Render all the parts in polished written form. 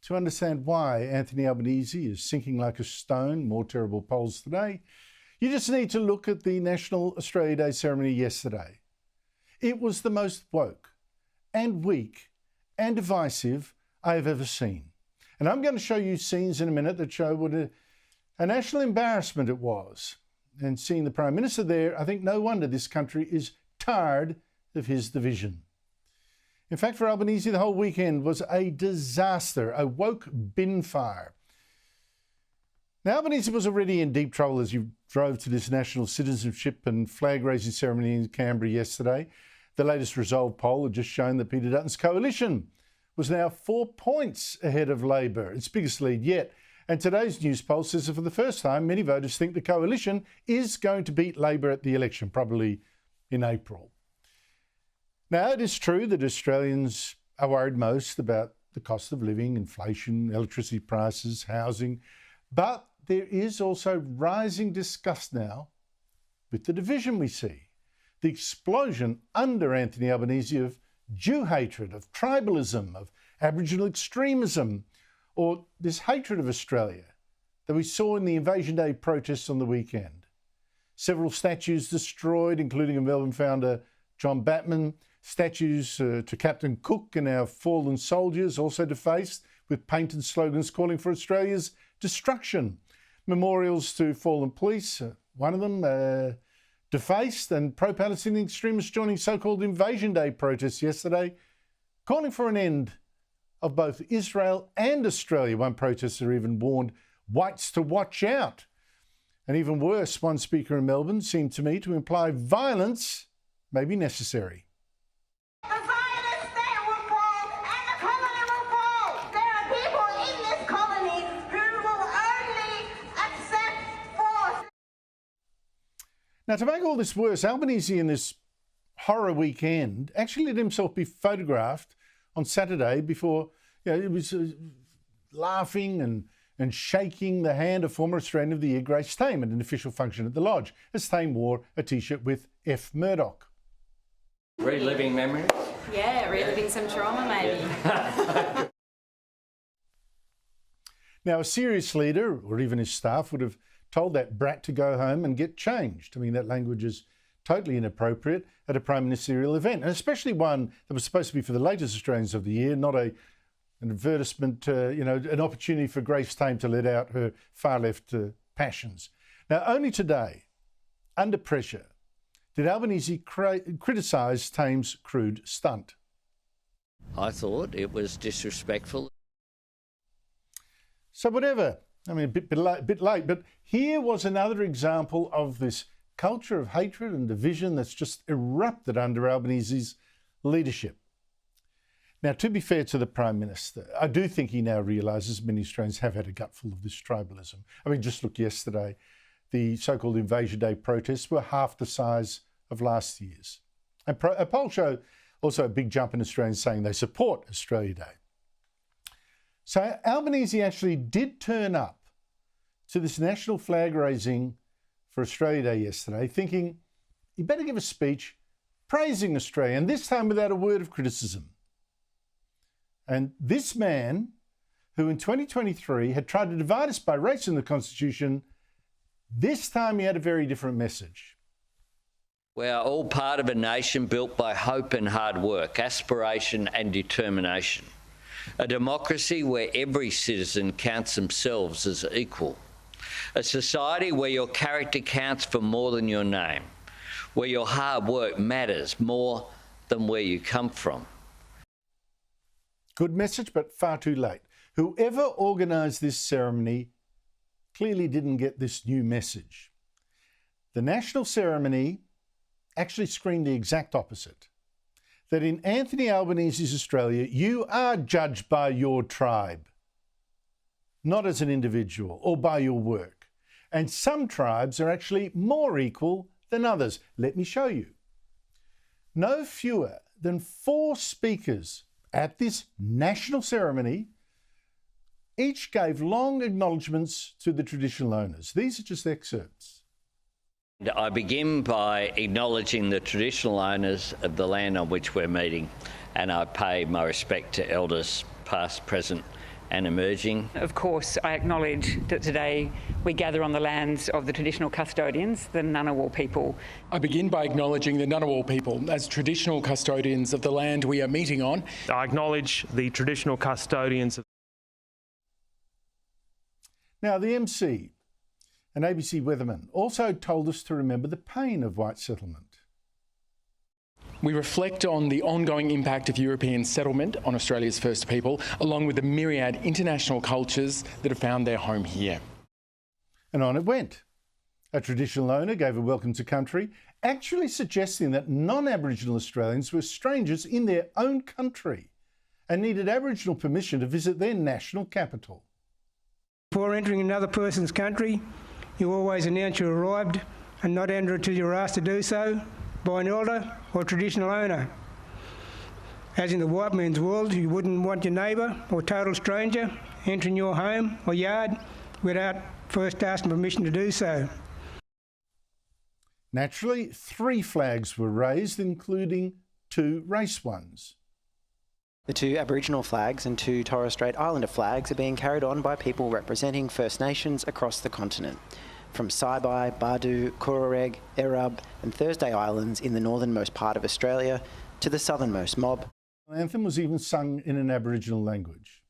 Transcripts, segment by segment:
To understand why Anthony Albanese is sinking like a stone, more terrible polls today, you just need to look at the National Australia Day ceremony yesterday. It was the most woke and weak and divisive I have ever seen. And I'm going to show you scenes in a minute that show what a national embarrassment it was. And seeing the Prime Minister there, I think no wonder this country is tired of his division. In fact, for Albanese, the whole weekend was a disaster, a woke bin fire. Now, Albanese was already in deep trouble as he drove to this national citizenship and flag-raising ceremony in Canberra yesterday. The latest Resolve poll had just shown that Peter Dutton's coalition was now 4 points ahead of Labor, its biggest lead yet. And today's news poll says that for the first time, many voters think the coalition is going to beat Labor at the election, probably in April. Now, it is true that Australians are worried most about the cost of living, inflation, electricity prices, housing, but there is also rising disgust now with the division we see, the explosion under Anthony Albanese of Jew hatred, of tribalism, of Aboriginal extremism, or this hatred of Australia that we saw in the Invasion Day protests on the weekend. Several statues destroyed, including a Melbourne founder, John Batman, statues to Captain Cook and our fallen soldiers also defaced with painted slogans calling for Australia's destruction. Memorials to fallen police, one of them defaced, and pro-Palestinian extremists joining so-called Invasion Day protests yesterday, calling for an end of both Israel and Australia. One protester even warned whites to watch out. And even worse, one speaker in Melbourne seemed to me to imply violence may be necessary. The Zionist state will fall and the colony will fall. There are people in this colony who will only accept force. Now, to make all this worse, Albanese in this horror weekend actually let himself be photographed on Saturday before, he was laughing and shaking the hand of former Australian of the Year, Grace Tame, at an official function at the Lodge, as Tame wore a T-shirt with F. Murdoch. Reliving memories? Yeah, reliving some trauma maybe. Now, a serious leader, or even his staff, would have told that brat to go home and get changed. I mean, that language is totally inappropriate at a prime ministerial event, and especially one that was supposed to be for the latest Australians of the Year, not an advertisement, an opportunity for Grace Tame to let out her far-left passions. Now, only today, under pressure, did Albanese criticise Tame's crude stunt. I thought it was disrespectful. So whatever, I mean, a bit late, but here was another example of this culture of hatred and division that's just erupted under Albanese's leadership. Now, to be fair to the Prime Minister, I do think he now realises many Australians have had a gutful of this tribalism. I mean, just look yesterday, the so-called Invasion Day protests were half the size of last year's. And a poll showed also a big jump in Australians saying they support Australia Day. So Albanese actually did turn up to this national flag raising for Australia Day yesterday, thinking he better give a speech praising Australia, and this time without a word of criticism. And this man, who in 2023 had tried to divide us by race in the Constitution, this time he had a very different message. We are all part of a nation built by hope and hard work, aspiration and determination. A democracy where every citizen counts themselves as equal. A society where your character counts for more than your name, where your hard work matters more than where you come from. Good message, but far too late. Whoever organised this ceremony clearly didn't get this new message. The national ceremony actually screamed the exact opposite. That in Anthony Albanese's Australia, you are judged by your tribe, not as an individual or by your work. And some tribes are actually more equal than others. Let me show you. No fewer than 4 speakers at this national ceremony each gave long acknowledgements to the traditional owners. These are just excerpts. I begin by acknowledging the traditional owners of the land on which we're meeting, and I pay my respect to elders past, present and emerging. Of course, I acknowledge that today we gather on the lands of the traditional custodians, the Ngunnawal people. I begin by acknowledging the Ngunnawal people as traditional custodians of the land we are meeting on. I acknowledge the traditional custodians. Now, the MC, an ABC weatherman, also told us to remember the pain of white settlement. We reflect on the ongoing impact of European settlement on Australia's First People, along with the myriad international cultures that have found their home here. And on it went. A traditional owner gave a welcome to country, actually suggesting that non-Aboriginal Australians were strangers in their own country and needed Aboriginal permission to visit their national capital. Before entering another person's country, you always announce you arrived and not enter until you're asked to do so by an elder or traditional owner. As in the white man's world, you wouldn't want your neighbour or total stranger entering your home or yard without first asking permission to do so. Naturally, 3 flags were raised, including 2 race ones. The 2 Aboriginal flags and 2 Torres Strait Islander flags are being carried on by people representing First Nations across the continent, from Saibai, Bardu, Kurareg, Erub and Thursday Islands in the northernmost part of Australia to the southernmost mob. The anthem was even sung in an Aboriginal language.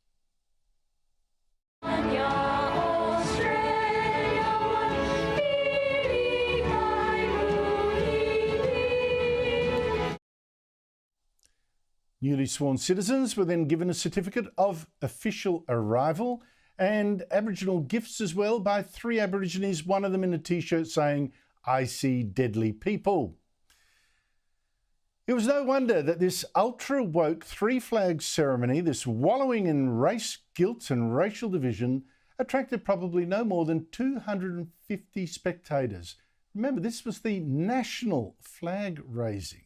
Newly sworn citizens were then given a certificate of official arrival and Aboriginal gifts as well by 3 Aborigines, one of them in a t-shirt saying, "I see deadly people." It was no wonder that this ultra-woke 3 flags ceremony, this wallowing in race guilt and racial division, attracted probably no more than 250 spectators. Remember, this was the national flag raising.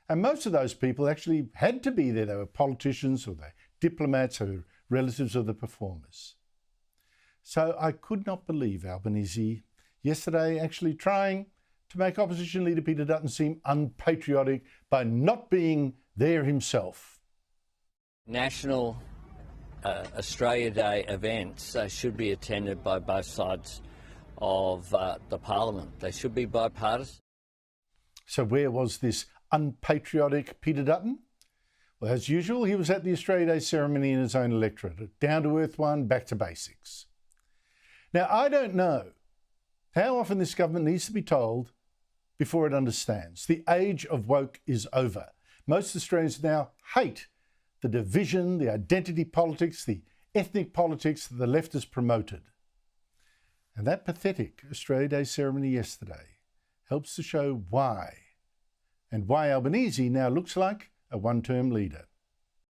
And most of those people actually had to be there. They were politicians or they diplomats or relatives of the performers. So I could not believe Albanese yesterday actually trying to make opposition leader Peter Dutton seem unpatriotic by not being there himself. National Australia Day events should be attended by both sides of the parliament. They should be bipartisan. So where was this unpatriotic Peter Dutton? Well, as usual, he was at the Australia Day ceremony in his own electorate, a down-to-earth one, back to basics. Now, I don't know how often this government needs to be told before it understands. The age of woke is over. Most Australians now hate the division, the identity politics, the ethnic politics that the left has promoted. And that pathetic Australia Day ceremony yesterday helps to show why, and why Albanese now looks like a one-term leader.